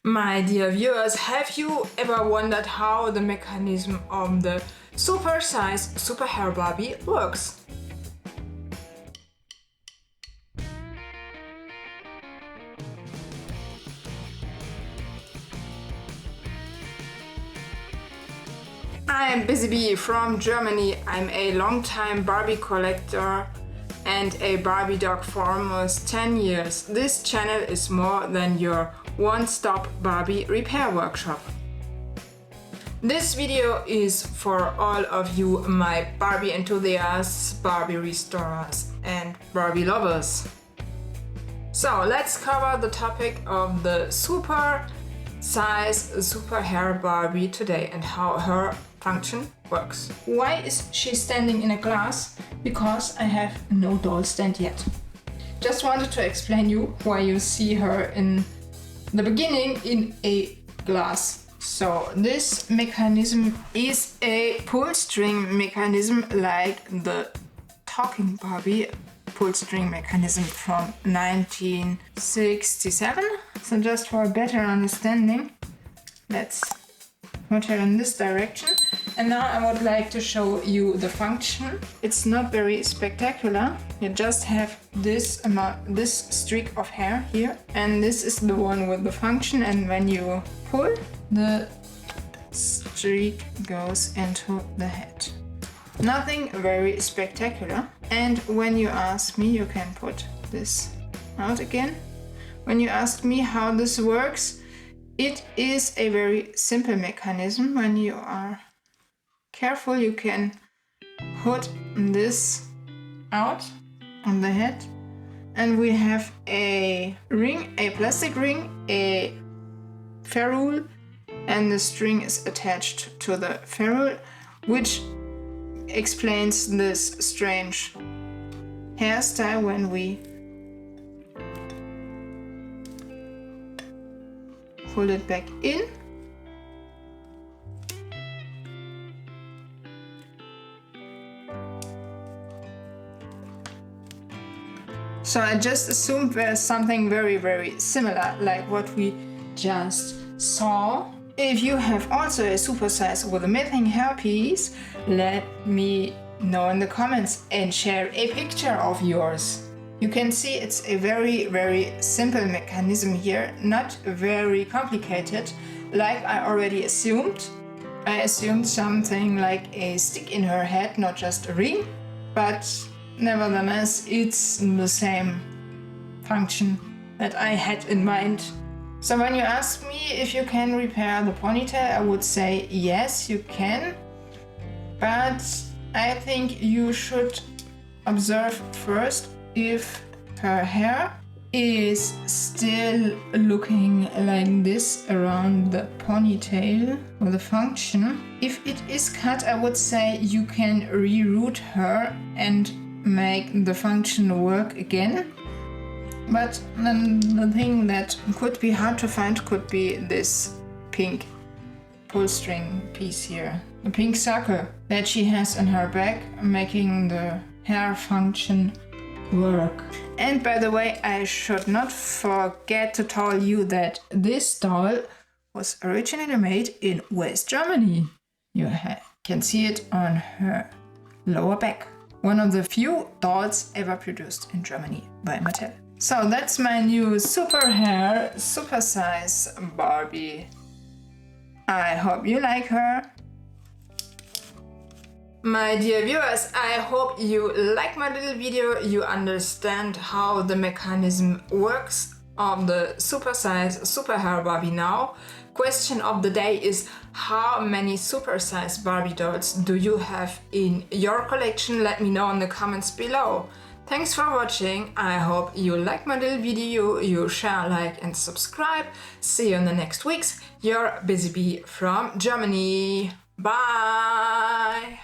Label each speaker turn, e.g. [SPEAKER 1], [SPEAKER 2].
[SPEAKER 1] My dear viewers, have you ever wondered how the mechanism of the super-size super hair Barbie works? I'm Busy Bee from Germany. I'm a long-time Barbie collector and a Barbie dog for almost 10 years. This channel is more than your one-stop Barbie repair workshop. This video is for all of you, my Barbie enthusiasts, Barbie restorers and Barbie lovers. So let's cover the topic of the super size super hair Barbie today and how her function works. Why is she standing in a glass? Because I have no doll stand yet. Just wanted to explain you why you see her in the beginning in a glass. So this mechanism is a pull string mechanism like the talking Barbie pull string mechanism from 1967. So just for a better understanding, let's put her in this direction. And now I would like to show you the function. It's not very spectacular. You just have this streak of hair here, and this is the one with the function, and when you pull, the streak goes into the head. Nothing very spectacular. And when you ask me, you can put this out again. When you ask me how this works, it is a very simple mechanism. When you are careful, you can put this out on the head, and we have a ring, a plastic ring, a ferrule, and the string is attached to the ferrule, which explains this strange hairstyle when we pull it back in. So I just assumed there's something very, very similar like what we just saw. If you have also a supersize with a missing hairpiece, let me know in the comments and share a picture of yours. You can see it's a very, very simple mechanism here, not very complicated like I already assumed. I assumed something like a stick in her head, not just a ring, but nevertheless it's the same function that I had in mind. So when you ask me if you can repair the ponytail, I would say yes, you can, but I think you should observe first if her hair is still looking like this around the ponytail or the function. If it is cut, I would say you can reroute her and make the function work again. But then the thing that could be hard to find could be this pink pull string piece here. The pink circle that she has in her back, making the hair function work. And by the way, I should not forget to tell you that this doll was originally made in West Germany. You can see it on her lower back. One of the few dolls ever produced in Germany by Mattel. So that's my new super hair, super size Barbie. I hope you like her. My dear viewers, I hope you like my little video. You understand how the mechanism works of the super size super hair Barbie now. Question of the day is, how many super size Barbie dolls do you have in your collection? Let me know in the comments below. Thanks for watching. I hope you like my little video. You share, like and subscribe. See you in the next weeks. Your Busy Bee from Germany. Bye!